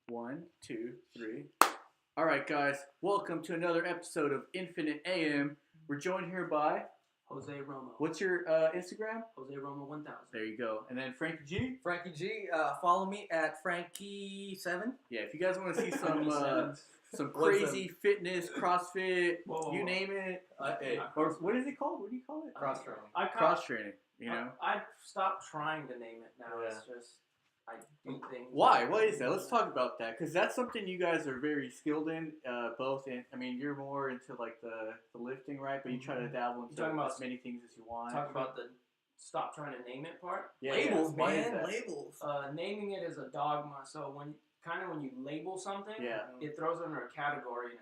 1, 2, 3. All right, guys. Welcome to another episode of Infinite AM. We're joined here by Jose Romo. What's your Instagram? Jose Romo 1000. There you go. And then Frankie G. Frankie G. Follow me at Frankie7. Yeah, if you guys want to see some What's crazy fitness, CrossFit, Whoa. you name it. Hey, Or what is it called? What do you call it? cross training. Cross training. You know. I stopped trying to name it now. Yeah. It's just I do things. Why? What is that? Let's talk about that because that's something you guys are very skilled in. Both in. I mean, you're more into like the lifting, right? But you try to dabble into talking about as many things as you want. Talk about the stop trying to name it part. Yeah, Labels, Why is man. that? Labels. Naming it is a dogma. So when you label something, Yeah. it throws it under a category and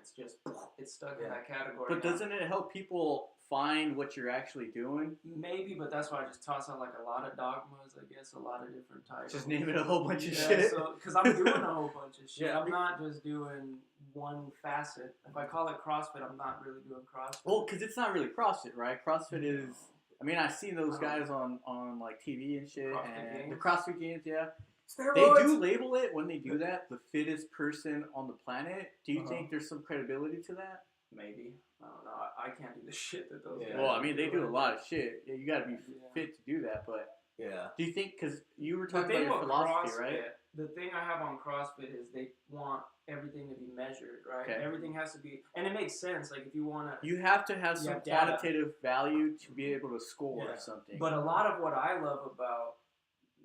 it's stuck in that category. But doesn't it help people find what you're actually doing? Maybe, but that's why I just toss out like a lot of dogmas. I guess a lot of different types. Just name it a whole bunch of Yeah, shit. so because I'm doing a whole bunch of shit. Yeah, I'm not just doing one facet. If I call it CrossFit, I'm not really doing CrossFit. Well, because it's not really CrossFit, right? CrossFit is. I mean, I've seen those guys on like TV and shit, CrossFit and games? the CrossFit games. Yeah, Steroids. they do label it when they do that the fittest person on the planet. Do you Uh-huh. think there's some credibility to that? Maybe. I don't know. I can't do the shit that those Yeah. guys Well, I mean, they do a doing. lot of shit. Yeah, you got to be Yeah. fit to do that. But Yeah. do you think? Because you were The talking about thing your with philosophy, CrossFit, right? the thing I have on CrossFit is they want everything to be measured, right? Okay. Everything has to be, and it makes sense. Like if you want to, You have to have You some have data. quantitative value to be able to score Yeah. something. but a lot of what I love about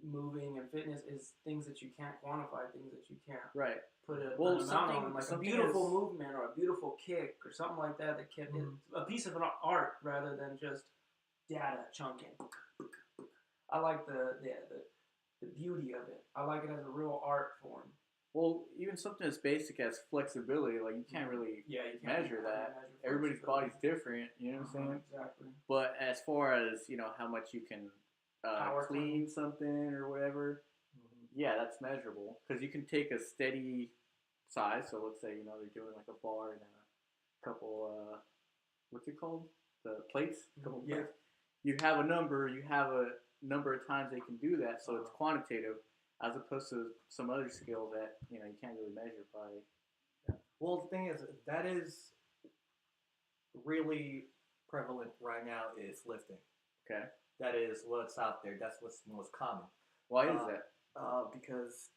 moving and fitness is things that you can't quantify, things that you can't right. put an Well, amount something- on, like a something beautiful is- movement or a beautiful kick or something like that that can a piece of an art rather than just data chunking. I like the beauty of it. I like it as a real art form. Well, even something as basic as flexibility, like you can't really Yeah, you can't measure that. Everybody's body's different, you know what I'm saying? Exactly. But as far as, how much you can Power clean something or whatever, yeah, that's measurable. Because you can take a steady size, so let's say, they're doing like a bar and a couple, what's it called? The plates? A couple Yeah. plates. You have a number of times they can do that, so it's quantitative, as opposed to some other skill that, you can't really measure by. Well, the thing is, that is really prevalent right now is lifting. Okay. That is what's out there. That's what's most common. Why is that? Because,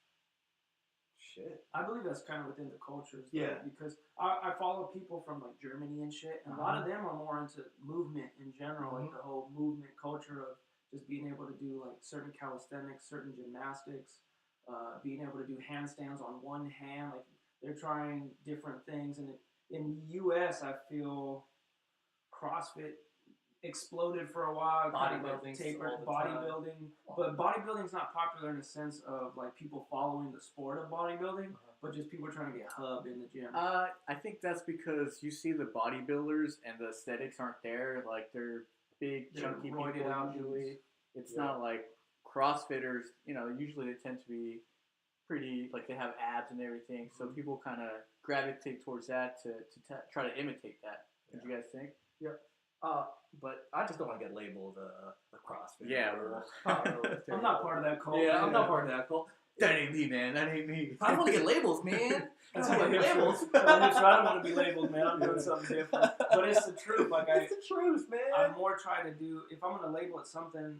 shit. I believe that's kind of within the cultures. Though, Yeah. Because I follow people from like Germany and shit, and a lot of them are more into movement in general, like the whole movement culture of just being able to do like certain calisthenics, certain gymnastics, being able to do handstands on one hand. Like they're trying different things, and in the U.S., I feel CrossFit exploded for a while, kind of like Bodybuilding's tapered all the time. bodybuilding, but bodybuilding's not popular in the sense of like people following the sport of bodybuilding, but just people trying to get hub in the gym. I think that's because you see the bodybuilders and the aesthetics aren't there. Like they're big, They're chunky roided people out usually. dudes. It's not like CrossFitters. Usually they tend to be pretty, like they have abs and everything. So people kind of gravitate towards that to try to imitate that. What do you guys think? But I just don't want to get labeled a CrossFit. Yeah, or I'm not part of that cult. Yeah, I'm not part of that cult. That ain't me, man. That ain't me. I don't want to get labels, man. That's I what don't want to get labels. I don't want to be labeled, man. I'm doing something different. But it's the truth. Like It's the truth, man. I'm more trying to do. If I'm going to label it something,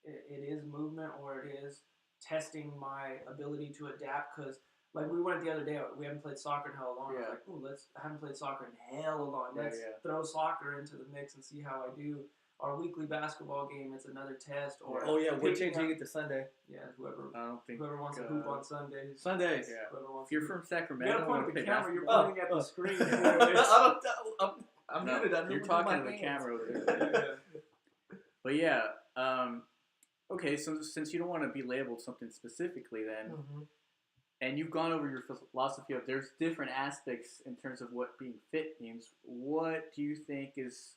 it is movement or it is testing my ability to adapt. Because like we went the other day, we haven't played soccer in how long. I was like, ooh, I haven't played soccer in hell long. Let's throw soccer into the mix and see how I do. Our weekly basketball game, it's another test. Or we're changing it to Sunday. Yeah, whoever I don't think. wants to hoop on Sundays. Sundays. Yeah. Whoever wants If you're to. from You Sacramento, gotta point at the play camera. You're basketball. pointing at the screen. I'm No, muted. I'm you're moving talking my to the hands. camera over there. But yeah, okay. So since you don't want to be labeled something specifically, then, and you've gone over your philosophy of there's different aspects in terms of what being fit means. What do you think is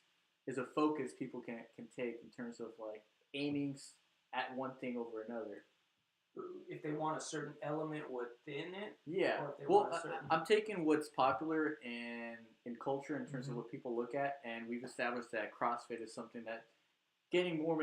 a focus people can take in terms of like aiming at one thing over another? If they want a certain element within it. Yeah. Or if they Well, want a certain... I'm taking what's popular in culture in terms of what people look at, and we've established that CrossFit is something that getting more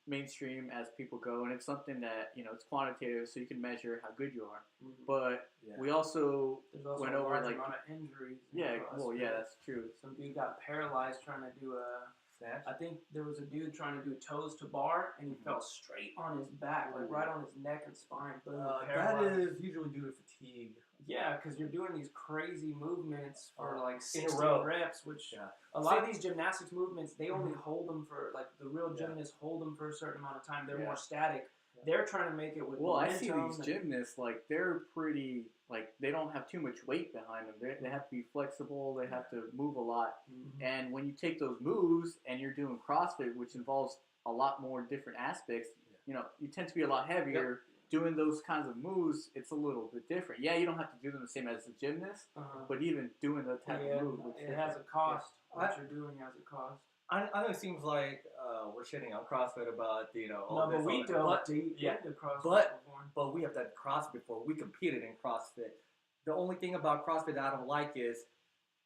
mainstream as people go, and it's something that it's quantitative, so you can measure how good you are. Mm-hmm. But we there's also went a over large like amount of injuries. That's true. Some dude got paralyzed trying to do a. Snatch? I think there was a dude trying to do toes to bar, and he fell straight on his back, like right on his neck and spine. Boom, That is usually due to fatigue. Yeah, because you're doing these crazy movements for like in a 16 row. reps, which a lot of these gymnastics movements, they only hold them for, like the real gymnasts hold them for a certain amount of time. They're more static. They're trying to make it with momentum. I see these gymnasts, like, they're pretty, like, they don't have too much weight behind them. They have to be flexible. They have to move a lot. Mm-hmm. And when you take those moves and you're doing CrossFit, which involves a lot more different aspects, you tend to be a lot heavier. Yep. Doing those kinds of moves, it's a little bit different. Yeah, you don't have to do them the same as a gymnast, but even doing the type of move, it has a cost. What you're doing has a cost. I know it seems like we're shitting on CrossFit about all this. But we don't deep into CrossFit but we have done CrossFit before. We competed in CrossFit. The only thing about CrossFit that I don't like is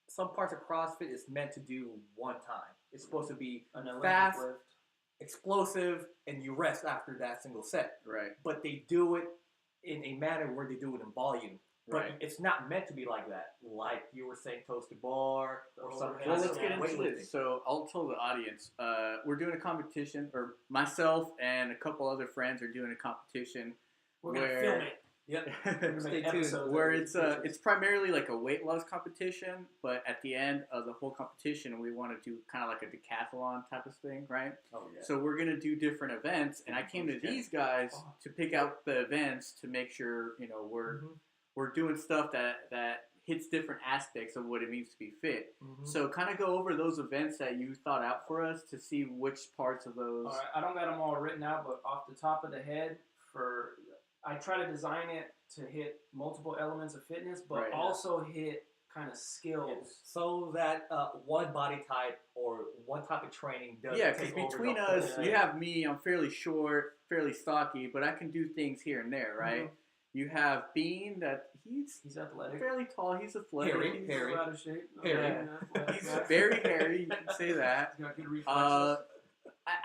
some parts of CrossFit is meant to do one time. It's supposed to be fast, explosive, and you rest after that single set. Right. But they do it in a manner where they do it in volume. But right. It's not meant to be like that. Like you were saying, toast to bar or something. Well, let's get into this. So I'll tell the audience, we're doing a competition, or myself and a couple other friends are doing a competition. We're going to film it. Yep. Stay tuned. Where it's primarily like a weight loss competition, but at the end of the whole competition, we want to do kind of like a decathlon type of thing, right? Oh yeah. So we're gonna do different events, and I came to these guys to pick out the events to make sure we're doing stuff that hits different aspects of what it means to be fit. Mm-hmm. So kind of go over those events that you thought out for us to see which parts of those. All right, I don't got them all written out, but off the top of the head, I try to design it to hit multiple elements of fitness, but also hit kind of skills. Yeah. So that one body type or one type of training doesn't because between us, you have me, I'm fairly short, fairly stocky, but I can do things here and there, right? Mm-hmm. You have Bean, that he's athletic, fairly tall. He's athletic. Hairy. Out of shape. He's very hairy. You can say that. He's got good reflexes.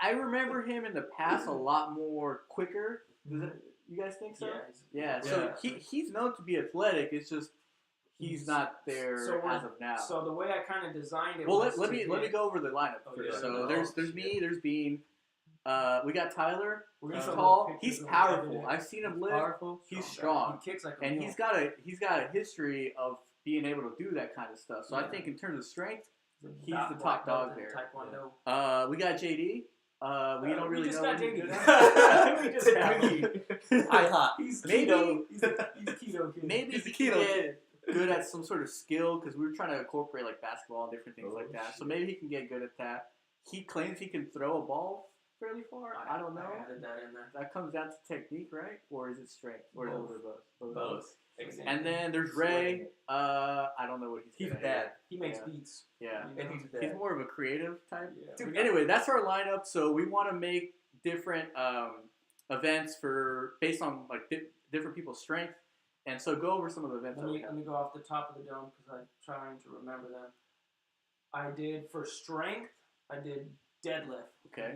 I remember him in the past a lot more quicker. You guys think so? Yeah. So he's known to be athletic. It's just he's not there as of now. So the way I kind of designed it. Well, let me go over the lineup first. So there's me. There's Bean. We got Tyler. He's tall. He's powerful. I've seen him live. He's strong. He kicks like a and he's got a history of being able to do that kind of stuff. So I think in terms of strength, he's the top dog there. Taekwondo. We got JD. We don't really know. We just got JD. He's keto. He's keto kid. Maybe he's keto kid. Good at some sort of skill, because we were trying to incorporate like basketball and different things like that. So maybe he can get good at that. He claims he can throw a ball fairly far. I don't know. I added that in there. That comes down to technique, right? Or is it strength? Or both. Exactly. And then there's Ray. I don't know what he's good at. He makes beats. Yeah. You know? He's more of a creative type. Yeah. Anyway, that's our lineup. So we want to make different events based on like different people's strength. And so go over some of the events. Let me go off the top of the dome because I'm trying to remember them. I did for strength. I did deadlift. Okay.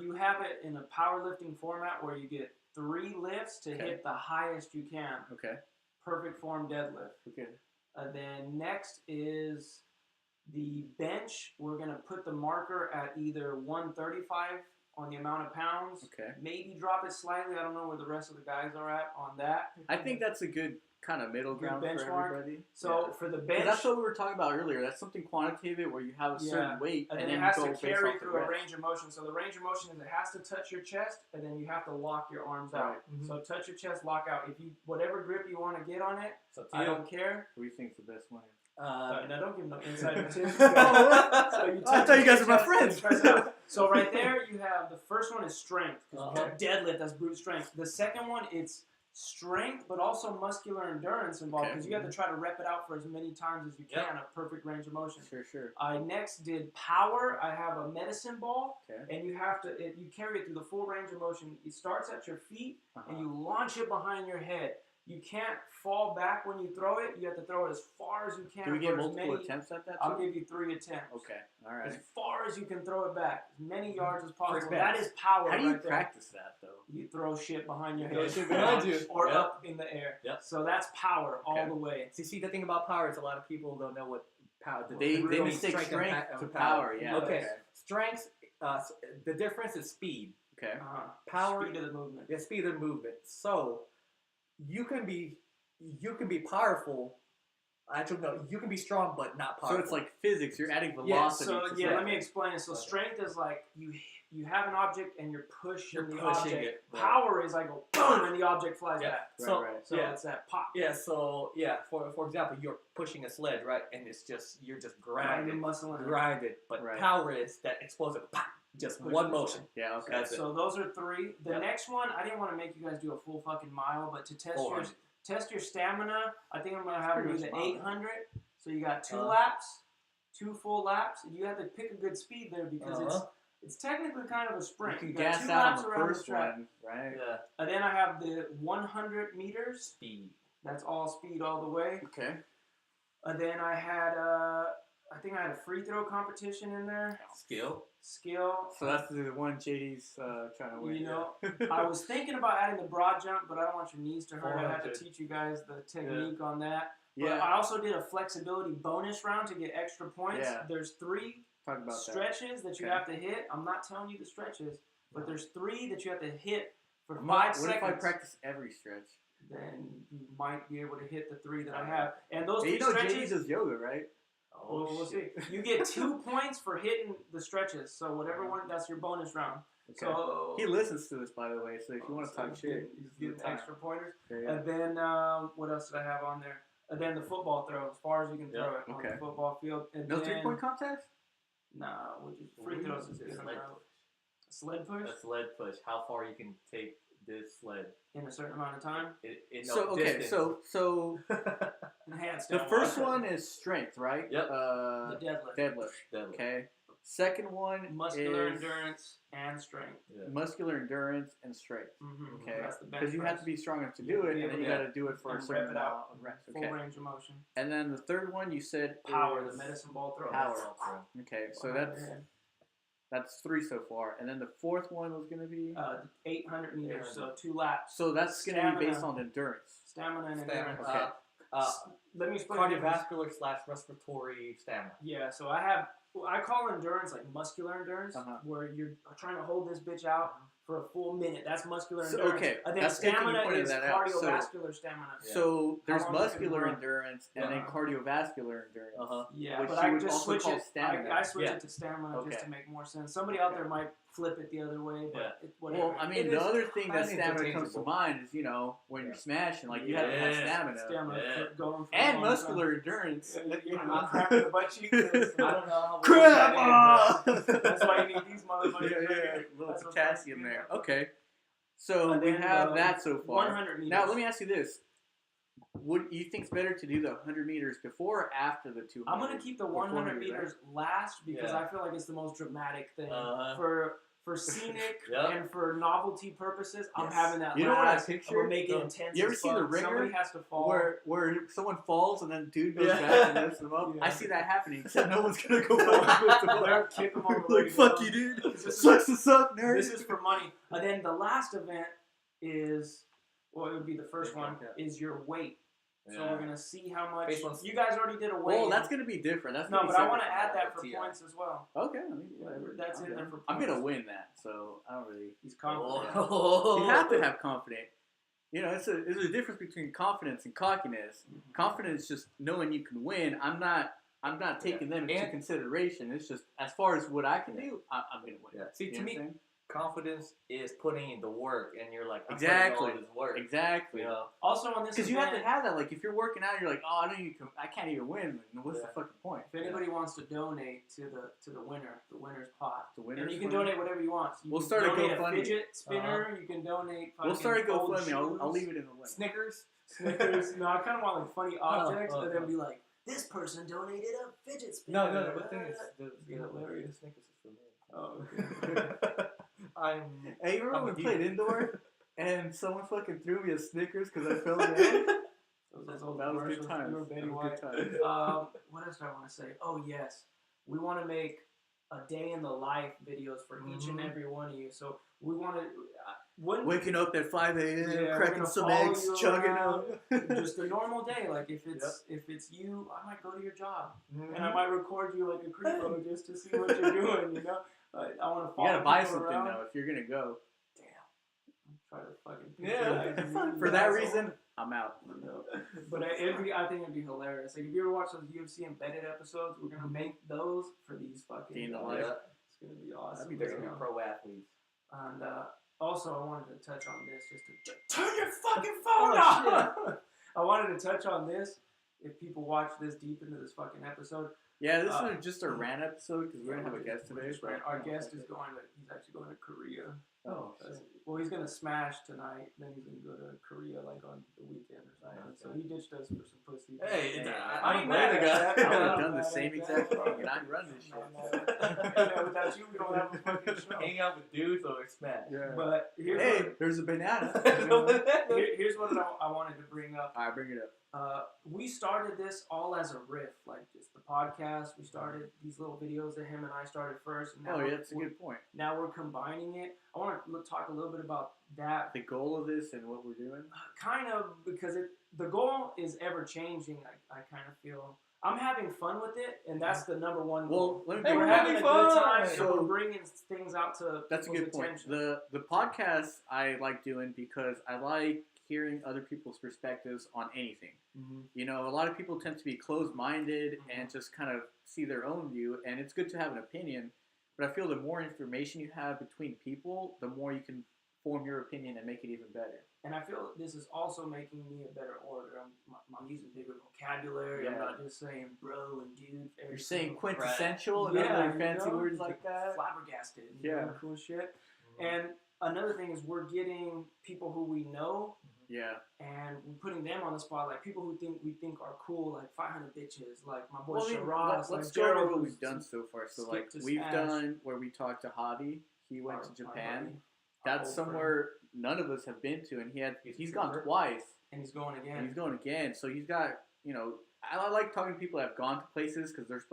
You have it in a powerlifting format where you get 3 lifts to hit the highest you can. Okay. Perfect form deadlift. Okay. Then next is the bench. We're gonna put the marker at either 135 on the amount of pounds. Okay. Maybe drop it slightly. I don't know where the rest of the guys are at on that. I think that's a good kind of middle ground for everybody. So for the bench, that's what we were talking about earlier. That's something quantitative where you have a certain weight and then it has to carry through a range of motion. So the range of motion is it has to touch your chest, and then you have to lock your arms out. Mm-hmm. So touch your chest, lock out. If you whatever grip you want to get on it, I don't care. Who do you think's the best one? Now don't give no insider tips. I thought you guys were my friends. So right there, you have the first one is strength. Deadlift, that's brute strength. The second one, it's strength, but also muscular endurance involved because you have to try to rep it out for as many times as you can. A perfect range of motion. Sure. I next did power. I have a medicine ball, and you have to you carry it through the full range of motion. It starts at your feet, and you launch it behind your head. you can't fall back when you throw it. You have to throw it as far as you can. Do we get multiple attempts at that? I'll give you 3 attempts. Okay, all right. As far as you can throw it back, as many yards as possible. That is power. How do you right practice that though? You throw shit behind your Throw head, shit behind you. or up in the air. Yep. So that's power all the way. See, the thing about power is a lot of people don't know what power. They mistake strength to power. Yeah. Okay. Strength. The difference is speed. Okay. Power. Speed of the movement. Yeah, speed of the movement. So you can be powerful. Actually, no, you can be strong but not powerful. So it's like physics. You're adding velocity. Let me explain it. So strength is like you have an object and you're pushing the object. It. Right. Power is I go boom and the object flies back. So it's that pop. Yeah. So for example, you're pushing a sled, right, and you're just grinding, grinding. But power is that explosive pop. Just one motion. Yeah, okay. So those are 3. The next one, I didn't want to make you guys do a full fucking mile, but to test your stamina, I think I'm gonna have you do the 800. So you got 2 laps, 2 full laps. You have to pick a good speed there because it's technically kind of a sprint. You can got gas 2 out laps on the around first the track. one, right? Yeah. And then I have the 100 meters speed. That's all speed all the way. Okay. And then I had I think I had a free throw competition in there. Skill. So that's the one JD's trying to win. You know, I was thinking about adding the broad jump, but I don't want your knees to hurt. I had to teach you guys the technique on that. But I also did a flexibility bonus round to get extra points. Yeah. There's 3 stretches that you have to hit. I'm not telling you the stretches, but there's 3 that you have to hit for 5 seconds. What if I practice every stretch? Then you might be able to hit the 3 that I have. And those 3 stretches. JD does yoga, right? Oh, we'll see. You get 2 points for hitting the stretches. So whatever one, that's your bonus round. Okay. So he listens to this, by the way. So if you want to talk shit, he's getting extra pointers. Okay, And then what else did I have on there? And then the football throw, as far as you can throw it on the football field. And no 3-point contest? Nah, free throws is good. Sled push. A sled push. How far you can take this sled in a certain amount of time. So enhanced. The first one is strength, right? Yep. The deadlift. Okay. Second one muscular endurance and strength. Yeah. Muscular endurance and strength. Mm-hmm. Okay. Because you have to be strong enough to do it, and then you got to do it for a certain amount of reps. Okay. Full range of motion. And then the third one you said power, the medicine ball throw. Power. Okay. So that's 3 so far, and then the fourth one was going to be 800 meters, so 2 laps. So that's going to be based on endurance. Stamina and endurance. Okay. Let me explain. Cardiovascular / respiratory stamina. Yeah, so I call endurance like muscular endurance, where you're trying to hold this bitch out for a full minute. That's muscular endurance. Okay, and then stamina is cardiovascular stamina. So there's muscular endurance and then cardiovascular endurance. Yeah, which but you I would just also switch call it. stamina. I switch it to stamina just to make more sense. Somebody out there might flip it the other way, but whatever. Well, I mean, the other thing that stamina comes to mind is, when you're smashing, like you have to have stamina. Going and muscular endurance. I'm crapping the butt cheek. I don't know how. Crap! That's why you need these motherfuckers. Yeah. A little potassium there. Okay. So we have that so far. 100 meters. Now let me ask you this: would you think it's better to do the 100 meters before or after the 200? I'm gonna keep the 100 meters last because I feel like it's the most dramatic thing for scenic and for novelty purposes. I'm having that. You know what I picture? I'm make it intense. You ever see The Ringer? Somebody has to fall. Where someone falls and then dude goes back and lifts them up. I see that happening. Except no one's gonna go back and lift them up. Kick them all the way. Like fuck you, dude. Sucks to suck, nerd. This is for money. And then the last event is, well, it would be the first one, is your weight. So we're going to see how much. You guys already did a weight. Well, that's going to be different. That's no, but I want to add that for points as well. Okay. I mean, whatever. That's in there for points. I'm going to win that, so I don't really. He's confident. You have to have confidence. There's a difference between confidence and cockiness. Mm-hmm. Confidence is just knowing you can win. I'm not taking them into consideration. It's just as far as what I can do, I'm going to win. Yeah. See, to me, confidence is putting in the work, and you're like, exactly, all this work. Exactly. Also on this, because you have to have that. Like, if you're working out, you're like, oh, I can't even win. What's the fucking point? If anybody wants to donate to the winner's pot, and you can donate whatever you want. We'll start a GoFundMe. Fidget spinner. You can donate. We'll start a GoFundMe. I'll leave it in the link. Snickers. No, I kind of want like funny objects, and then be like, this person donated a fidget spinner. No. The thing is, the Snickers is for me. Oh, okay. Hey, you remember when we played indoor? and someone fucking threw me a Snickers because I fell down. Those old That was good commercials. times. You were Betty That was White. good times. What else do I want to say? Oh yes, we want to make a day in the life videos for each and every one of you. So we want to waking up at 5 a.m., yeah, cracking some eggs, chugging them. Just a normal day. Like if it's you, I might go to your job and I might record you like a creepo just to see what you're doing. You know, I want to follow. You gotta buy people something around. now if you're gonna go. Try to fucking For that reason, I'm out. No. But I think it'd be hilarious. Like if you ever watch those UFC embedded episodes, we're gonna make those for these fucking. It's gonna be awesome. That'd be very pro athletes. And also, I wanted to touch on this just to turn your fucking phone off. I wanted to touch on this. If people watch this deep into this fucking episode. Yeah, this is just a rant episode because we're gonna have a guest today. Our guest is he's actually going to Korea. Oh, well, he's gonna smash tonight. Then he's gonna go to Korea like on the weekend or something. So he ditched us for some pussy. Hey, I ain't mad at that. I would have done the same exact thing, and I'd run this shit. Without you, we don't have a fucking show. Hang out with dudes or smash. Yeah. But there's a banana. Here's what I wanted to bring up. All right, bring it up. We started this all as a riff, like just the podcast. We started these little videos that him and I started first. And now that's a good point. Now we're combining it. I want to talk a little bit about that. The goal of this and what we're doing? Kind of, because the goal is ever changing. I kind of feel. I'm having fun with it, and that's the number one goal. Well, we're having a good time, so we're bringing things out to that's a good attention. point. The podcast I like doing because I like hearing other people's perspectives on anything. Mm-hmm. You know, a lot of people tend to be closed-minded and just kind of see their own view, and it's good to have an opinion, but I feel the more information you have between people, the more you can form your opinion and make it even better. And I feel this is also making me a better orator. I'm using bigger vocabulary. Yeah. I'm not just saying bro and dude. You're saying quintessential and other fancy words like that. Flabbergasted. Cool shit. Mm-hmm. And another thing is we're getting people who we know. Yeah. And we're putting them on the spot, like people who we think are cool, like 500 bitches, like my boy Shiraz. Let's go over what we've done so far. So like we've done where we talked to Javi. He went to Japan. That's somewhere none of us have been to, and he's gone twice. And he's going again. So he's got, you know, I like talking to people that have gone to places because there's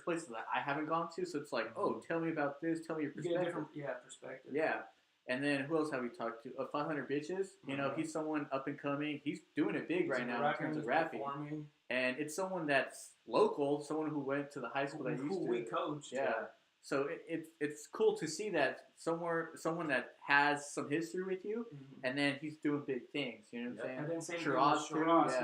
places that I haven't gone to. So it's like, oh, tell me about this. Tell me your perspective. You get a different perspective. Yeah. And then who else have we talked to? 500 Bitches. You know, he's someone up and coming. He's doing it big right now in terms of rapping. And it's someone that's local, someone who went to the high school that used to. Who we coached. Yeah. So it's cool to see that someone that has some history with you, and then he's doing big things. You know what I'm saying? And then same Shiraz,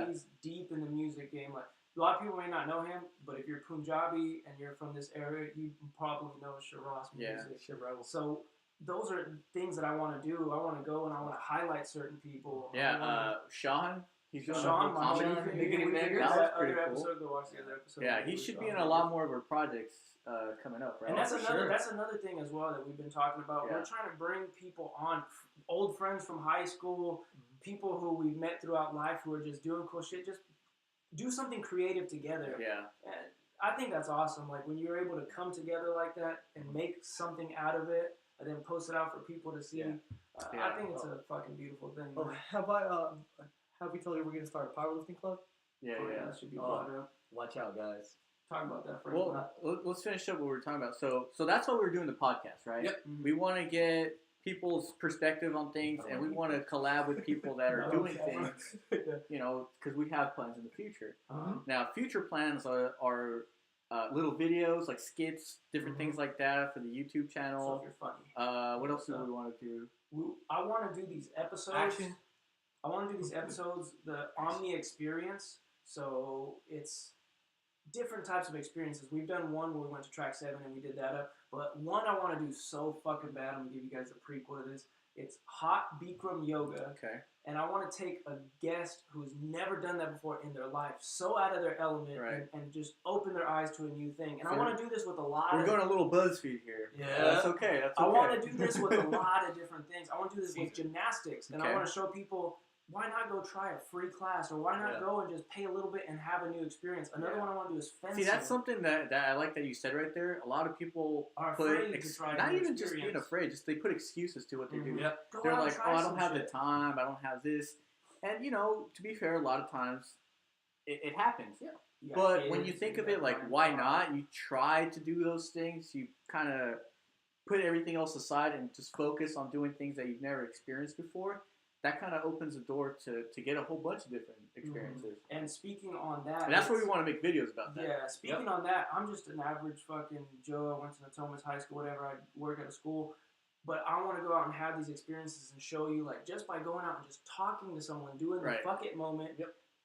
he's deep in the music game. Like a lot of people may not know him, but if you're Punjabi and you're from this area, you probably know Shiraz music. Yeah, So those are things that I want to do. I want to go and I want to highlight certain people. Yeah, Sean. He's doing Sean, that was pretty cool. Go watch the other episode. Yeah, he should be in a lot more of our projects coming up, right? And that's another thing as well that we've been talking about. Yeah. We're trying to bring people on, old friends from high school, people who we've met throughout life who are just doing cool shit. Just do something creative together. Yeah. And I think that's awesome. Like when you're able to come together like that and make something out of it and then post it out for people to see. Yeah. I think it's a fucking beautiful thing. Have we told you we're going to start a powerlifting club? Yeah. That should be brought up. Watch out, guys. Talk about that for let's finish up what we're talking about. So that's why we're doing the podcast, right? Yep. Mm-hmm. We want to get people's perspective on things, and we want to collab with people that are doing things, you know, because we have plans in the future. Now, future plans are little videos, like skits, different things like that for the YouTube channel. So if you're funny. What else do we want to do? I want to do these episodes. Action. I want to do these episodes, the Omni experience. So it's different types of experiences. We've done one where we went to track 7 and we did that up. But one I want to do so fucking bad. I'm going to give you guys a prequel to this. It's hot Bikram yoga. Okay. And I want to take a guest who's never done that before in their life, so out of their element, and just open their eyes to a new thing. And I want to do this with a lot We're going a little BuzzFeed here. Yeah. That's okay. I want to do this with a lot of different things. I want to do this with gymnastics. And I want to show people why not go try a free class, or why not go and just pay a little bit and have a new experience? Another one I want to do is fencing. See, that's something that I like that you said right there. A lot of people are afraid to try not even experience. Just being afraid, just they put excuses to what they do. Yep. They're like, oh, I don't have the time, I don't have this. And, to be fair, a lot of times it happens. Yeah. But when you think of it, like, why not? You try to do those things. You kind of put everything else aside and just focus on doing things that you've never experienced before. That kind of opens the door to get a whole bunch of different experiences. And speaking on that... And that's why we want to make videos about that. Yeah, speaking on that, I'm just an average fucking Joe. I went to Natomas High School, whatever. I work at a school. But I want to go out and have these experiences and show you, like, just by going out and just talking to someone, doing the fuck it moment,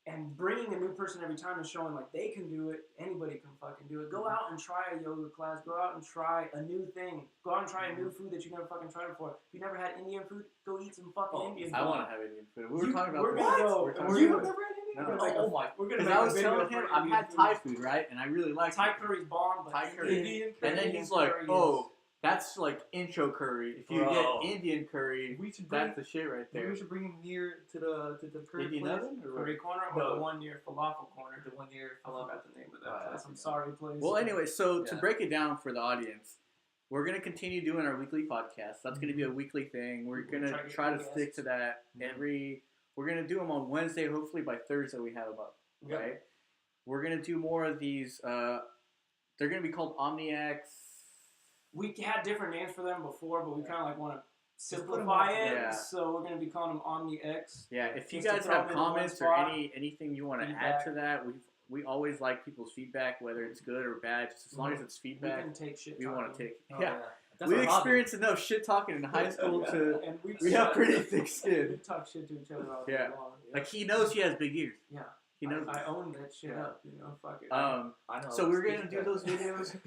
and bringing a new person every time and showing, like, they can do it. Anybody can fucking do it. Go out and try a yoga class. Go out and try a new thing. Go out and try a new food that you never fucking tried before. If you never had Indian food, go eat some fucking Indian food. I want to have Indian food. We were talking about this. You've never had Indian food? Oh my. Because I was telling him, I've had Thai food, right? And I really like Thai curry's bomb, but Thai curry. Indian curry. And then he's like, oh, that's like intro curry. If you get Indian curry, that's the shit right there. We should bring him near to the curry Indian place. oven? Curry corner, or the one near falafel corner? The one near I falafel. forgot the name of that place. I'm sorry, please. Well, anyway, so to break it down for the audience, we're going to continue doing our weekly podcast. That's going to be a weekly thing. We're going to try to stick to that we're going to do them on Wednesday. Hopefully by Thursday we have them up. Okay. We're going to do more of these. They're going to be called OmniX. We had different names for them before, but we kind of like want to simplify it. Yeah. So we're going to be calling them OmniX. Yeah, if you guys have comments or anything you want to add to that, we always like people's feedback, whether it's good or bad. Just as long as it's feedback, we can take shit. We want to take. That's we experienced enough shit talking in high school to. And we have pretty thick skin. We talk shit to each other all day long. Like he knows he has big ears. Yeah. He knows. I own that shit up. Fuck it. I know. So we're gonna do those videos.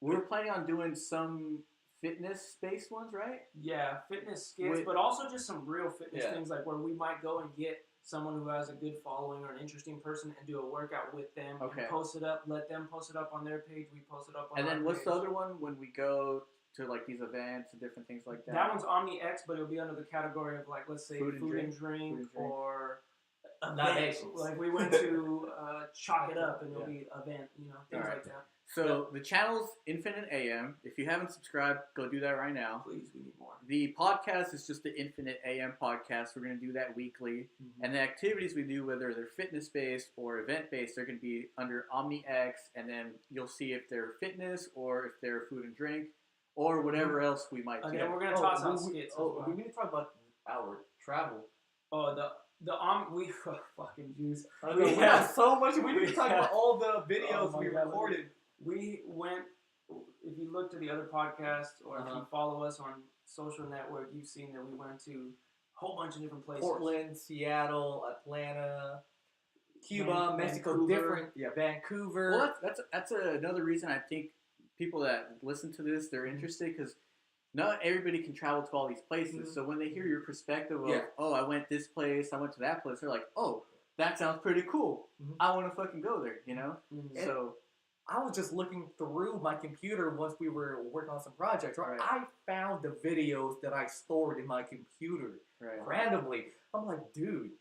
We're planning on doing some fitness-based ones, right? Yeah, fitness skits, but also just some real fitness things, like where we might go and get someone who has a good following or an interesting person and do a workout with them. Okay. And post it up. Let them post it up on their page. We post it up on our page. And then what's the other one when we go to like these events and different things like that? That one's OmniX, but it'll be under the category of like, let's say food and drink. Or events. Like we went to Chalk It Up, and it'll be event, things like that. So the channel's InFinite AM. If you haven't subscribed, go do that right now. Please, we need more. The podcast is just the InFinite AM podcast. We're going to do that weekly. And the activities we do, whether they're fitness-based or event-based, they're going to be under OmniX. And then you'll see if they're fitness or if they're food and drink or whatever else we might do. And then we're going to toss out skits. We need to talk about our travel. Oh, we fucking juice. We have so much. We need to talk about all the videos we recorded. We went, if you look to the other podcasts or if you follow us on social network, you've seen that we went to a whole bunch of different places. Portland, Seattle, Atlanta, Cuba, Mexico, Vancouver. Well, that's another reason I think people that listen to this, they're interested because not everybody can travel to all these places. So when they hear your perspective of, oh, I went this place, I went to that place, they're like, oh, that sounds pretty cool. I want to fucking go there, So I was just looking through my computer once we were working on some projects. Right? I found the videos that I stored in my computer randomly. I'm like, dude,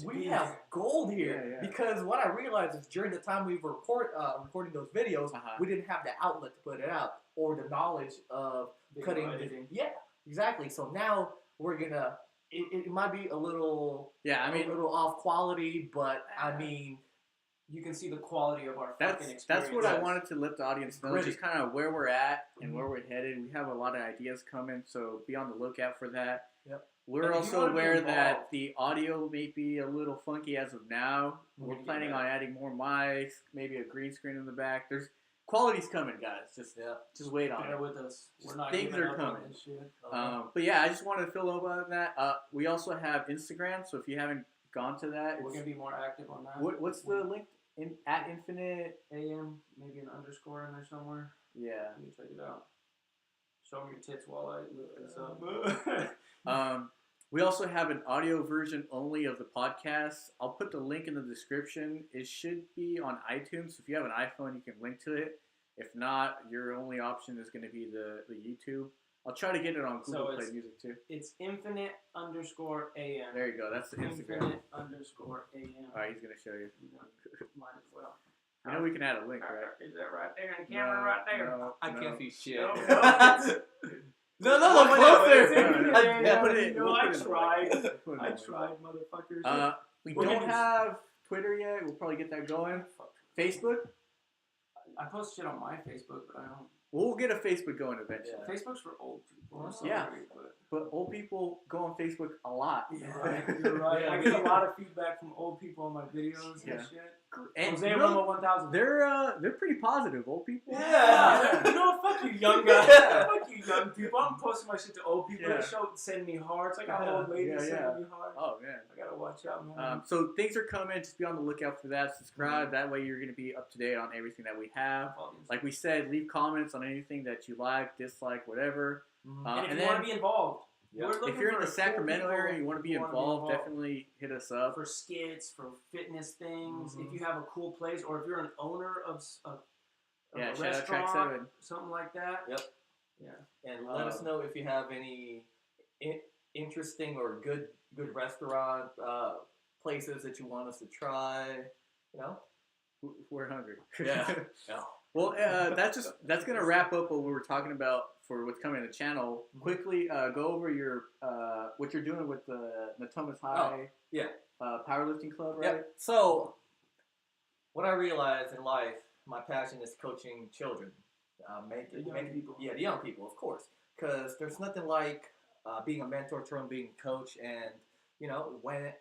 we have gold here. Because what I realized is during the time we were recording those videos, we didn't have the outlet to put it out or the knowledge of cutting editing. Yeah, exactly. So now we're gonna. It might be a little, a little off quality, but I mean. You can see the quality of our fucking experience. That's what I wanted to let the audience know, just kind of where we're at and where we're headed. We have a lot of ideas coming, so be on the lookout for that. Yep. We're also aware that the audio may be a little funky as of now. We're planning on adding more mics, maybe a green screen in the back. There's quality's coming, guys. Just wait on it. Bear with us. We're not things are coming. This shit. But yeah, I just wanted to fill up on that. We also have Instagram, so if you haven't gone to that, we're gonna be more active on that. What's the link? At InFinite AM, maybe an underscore in there somewhere. Yeah. Let me check it out. Show me your tits while I look this up. We also have an audio version only of the podcast. I'll put the link in the description. It should be on iTunes. If you have an iPhone, you can link to it. If not, your only option is going to be the YouTube. I'll try to get it on Google So Play Music too. It's InFinite_AM. There you go. That's the Instagram. InFinite_AM. All right, he's gonna show you. Might as well. You know we can add a link, right? Is that right there in the camera right there? No, I can't see shit. No, No, closer. I tried, motherfuckers. We don't have Twitter yet. We'll probably get that going. Facebook? I post shit on my Facebook, but I don't. We'll get a Facebook going eventually. Yeah. Facebook's for old people. I'm sorry, Yeah. But old people go on Facebook a lot. You're right. I get a lot of feedback from old people on my videos and shit. And Jose Roma 1000. they're pretty positive, old people. Yeah. You know what? Fuck you, young guys. Fuck you, young people. I'm posting my shit to old people. Yeah. They send me hearts. I got old ladies sending me hearts. Oh, man. I gotta watch out, man. So things are coming. Just be on the lookout for that. Subscribe. That way you're going to be up to date on everything that we have. Like we said, leave comments on anything that you like, dislike, whatever. And if you want to be involved, if you're in the Sacramento area and you want to be involved, definitely hit us up. For skits, for fitness things, if you have a cool place, or if you're an owner of a restaurant, Track 7. Something like that. Yep. Yeah. And let us know if you have any interesting or good restaurant places that you want us to try. You know, we're hungry. Yeah. Well, that's gonna wrap up what we were talking about for what's coming to the channel. Quickly, go over your what you're doing with the Natomas High powerlifting club, right? Yep. So, what I realized in life, my passion is coaching children, people. Yeah, the young people, of course, because there's nothing like being a mentor to them, being a coach, and you know, when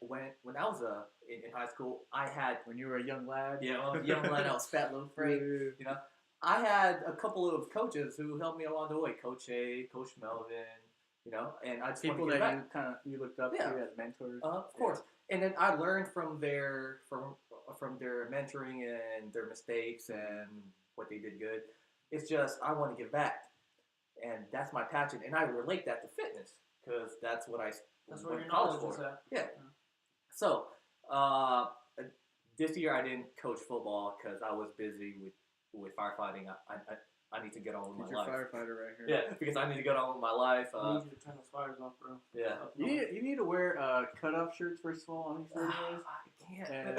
I was in high school, I had... When you were a young lad? Yeah, I was a young lad. I was fat, little afraid. You know, I had a couple of coaches who helped me along the way. Coach A, Coach Melvin, you know, and I just people want to that back. you looked up to as mentors. Of course. And then I learned from their mentoring and their mistakes and what they did good. It's just I want to give back, and that's my passion. And I relate that to fitness because that's what I. That's where your knowledge is at. Yeah. So, this year I didn't coach football because I was busy with firefighting. I need to get on with my life. Firefighter right here. Yeah, because I need to get on with my life. I need you to turn those fires off, bro. Yeah. You need to wear cut-off shirts first of all on these videos. I can't. And,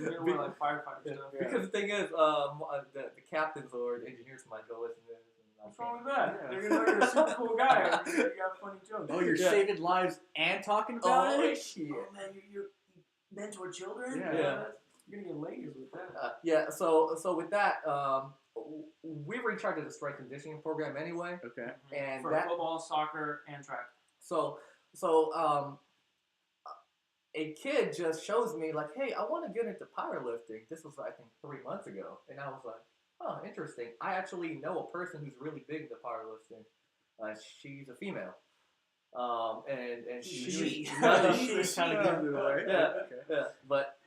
you need to wear like firefighter stuff. Because the thing is, the captains or the engineers might go listen to this. What's wrong with that? Yeah. They're gonna know you're a super cool guy. You got funny jokes. Oh, you're saving lives and talking about it? Shit. Oh, man, you mentor children? Yeah. You're gonna get ladies with that. So with that, we were in charge of the strength conditioning program anyway. Okay. And for football, soccer, and track. So a kid just shows me like, hey, I want to get into powerlifting. This was I think 3 months ago, and I was like, oh, interesting. I actually know a person who's really big into powerlifting. She's a female. And she's kind of good, right? Yeah. But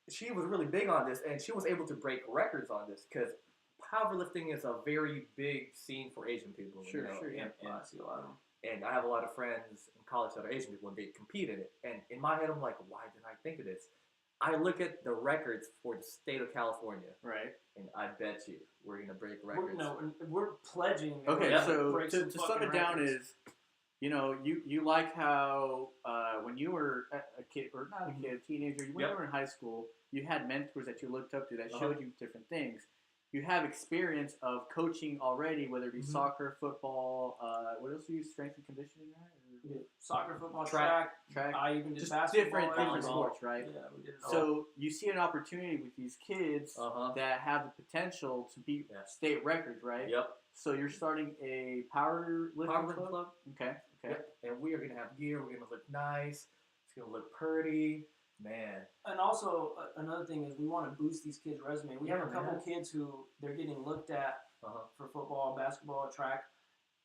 she was really big on this, and she was able to break records on this because powerlifting is a very big scene for Asian people. Sure. And I see a lot of them. And I have a lot of friends in college that are Asian people, and they compete in it. And in my head, I'm like, why didn't I think of this? I look at the records for the state of California. Right. And I bet you we're going to break records. We're pledging. Okay, so to sum it down is, you know, you like how when you were a kid, or not a kid, a teenager, when you were in high school, you had mentors that you looked up to that showed you different things. You have experience of coaching already, whether it be soccer, football, what else do you use? Strength and conditioning, right? Soccer, football, track. I even did just basketball. different sports, right? Yeah, we did it all. So you see an opportunity with these kids that have the potential to beat state records, right? Yep. So you're starting a powerlifting club? Okay. Yep. And we are going to have gear. We're going to look nice. It's going to look pretty. Man. And also, another thing is we want to boost these kids' resume. We have a couple kids who they're getting looked at for football, basketball, track.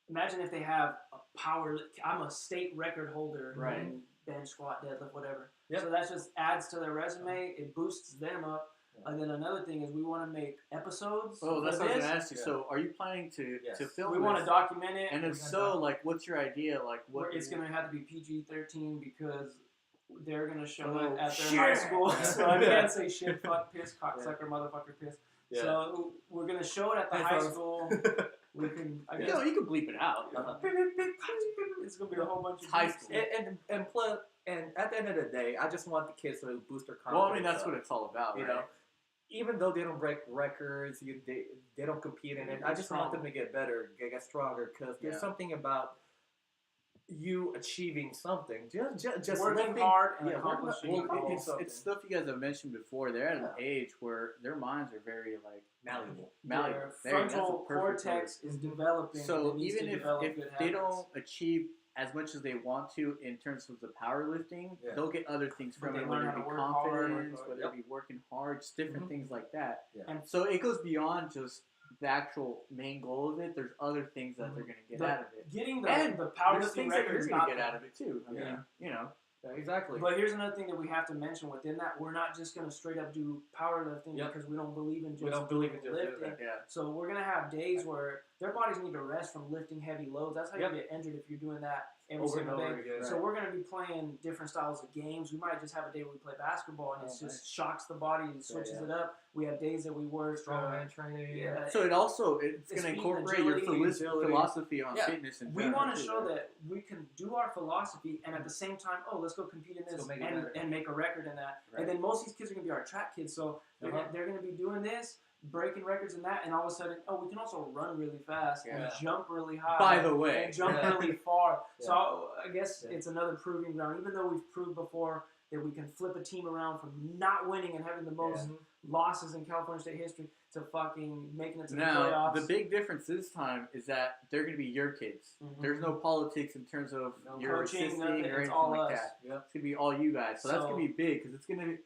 Imagine if they have a power. I'm a state record holder in bench, squat, deadlift, whatever. Yep. So that just adds to their resume. It boosts them up. And then another thing is we want to make episodes. Oh, that's what I was going to ask you. So are you planning to film We want to document it. And if so, like, what's your idea? Like, what? It's going to have to be PG-13 because they're going to show it at their high school. So I can't say shit, fuck, piss, cocksucker, motherfucker, piss. Yeah. So we're going to show it at the high school. we can. I You guess know, you can bleep it out. it's gonna be a whole bunch of High beeps. school. And at the end of the day, I just want the kids to boost their confidence. Well, I mean, that's what it's all about, you right? know. Even though they don't break records, they don't compete in it. I just want them to get better, get stronger, because there's something about you achieving something, just working lifting, hard and accomplishing. It's stuff you guys have mentioned before. They're at an age where their minds are very like malleable. Their There, that's a frontal perfect cortex is developing. So and it needs even to if develop good they habits. don't achieve as much as they want to in terms of the powerlifting, they'll get other things from But it, they whether learn it how be to work hard, confidence, whether it be working hard, just different things like that. Yeah. And so it goes beyond just the actual main goal of it. There's other things that they're going to get out of it. Getting And the there's powerlifting things that record you're is going not to get out of it too. I mean, you know. Yeah, exactly. But here's another thing that we have to mention within that: we're not just going to straight up do powerlifting because we don't believe in just lifting. So we're going to have days where their bodies need to rest from lifting heavy loads. That's how you get injured if you're doing that every single day. So we're going to be playing different styles of games. We might just have a day where we play basketball and it just shocks the body and switches it up. We have days that we work strongman training. Yeah. So it's going to incorporate your philosophy on fitness and we want to show that we can do our philosophy and at the same time, let's go compete in this and make a record in that. Right. And then most of these kids are going to be our track kids, so they're going to be doing this, breaking records and that, and all of a sudden, we can also run really fast and jump really high. By the way. And jump really far. So I guess it's another proving ground. Even though we've proved before that we can flip a team around from not winning and having the most losses in California State history to fucking making it to the playoffs. Now, the big difference this time is that they're going to be your kids. There's no politics in terms of your coaching, assisting or anything like that. It's going to be all you guys. So that's going to be big because it's going to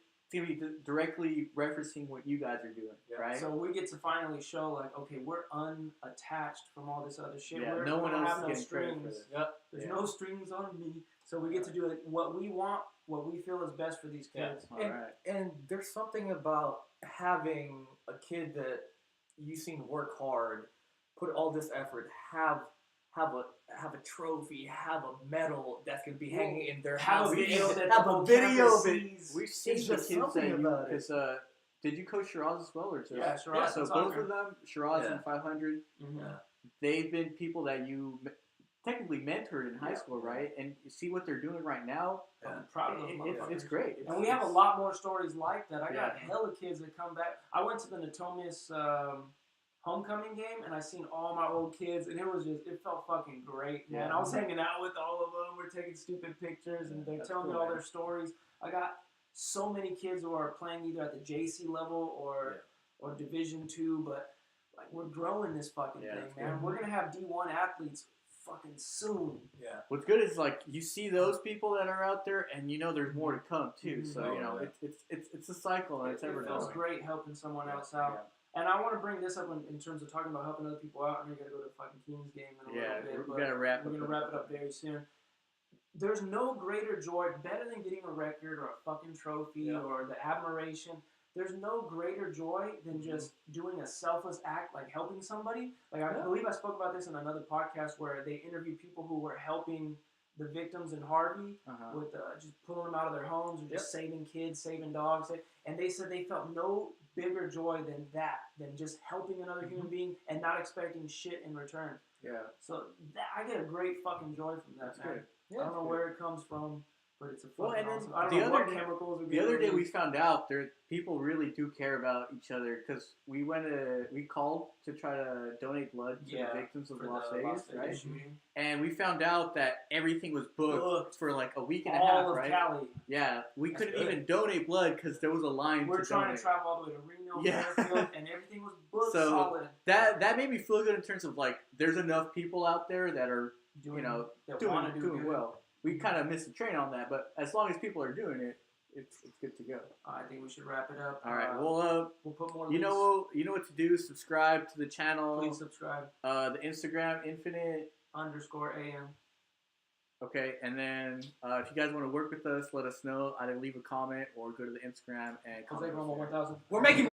be directly referencing what you guys are doing, right? So we get to finally show, like, okay, we're unattached from all this other shit. Yeah, we no one else have is no getting credit for strings. this. There's no strings on me. So we get to do what we want, what we feel is best for these kids. And there's something about having a kid that you seen work hard, put all this effort, have a trophy, have a medal that's gonna be hanging in their house. Have a video of it. We've seen the kids that because did you coach Shiraz as well or just? Yeah, Shiraz. So both of them, Shiraz and 500, they've been people that you technically mentored in high school, right? And you see what they're doing right now. I'm proud of them. It's great. And we have a lot more stories like that. I got hella kids that come back. I went to the Natomias homecoming game and I seen all my old kids and it felt fucking great, man. I was hanging out with all of them. We're taking stupid pictures and they're telling me all their stories. I got so many kids who are playing either at the JC level or Division II, but like we're growing this fucking thing, man. We're gonna have D1 athletes fucking soon. Yeah. What's good is like you see those people that are out there, and you know there's more to come too. So you know it's a cycle, and it's ever going. It feels great helping someone else out. And I want to bring this up in terms of talking about helping other people out. I know you got to go to the fucking Kings game in a little bit. We're gonna wrap it up very soon. There's no greater joy, better than getting a record or a fucking trophy or the admiration. There's no greater joy than just doing a selfless act, like helping somebody. Like I believe I spoke about this in another podcast where they interviewed people who were helping the victims in Harvey with just pulling them out of their homes or just saving kids, saving dogs. And they said they felt no bigger joy than that, than just helping another human being and not expecting shit in return. Yeah. So I get a great fucking joy from that. That's good. Yeah, I don't know where it comes from, but it's a fucking awesome. I don't know what chemicals are. The other day we found out people really do care about each other because we called to try to donate blood to the victims of Las Vegas, right? Shooting. And we found out that everything was booked for like a week and a half, right? All of Cali. Yeah, we couldn't even donate blood because there was a line. We're trying to travel all the way to Reno, Fairfield, and everything was booked solid. That made me feel good in terms of like there's enough people out there that are doing well. We kind of missed the train on that, but as long as people are doing it, it's good to go. I think we should wrap it up. All right. We'll put more. You know what to do. Subscribe to the channel. Please subscribe. The Instagram _AM. Okay, and then if you guys want to work with us, let us know. Either leave a comment or go to the Instagram and comment. Jose Romo 1000. We're making.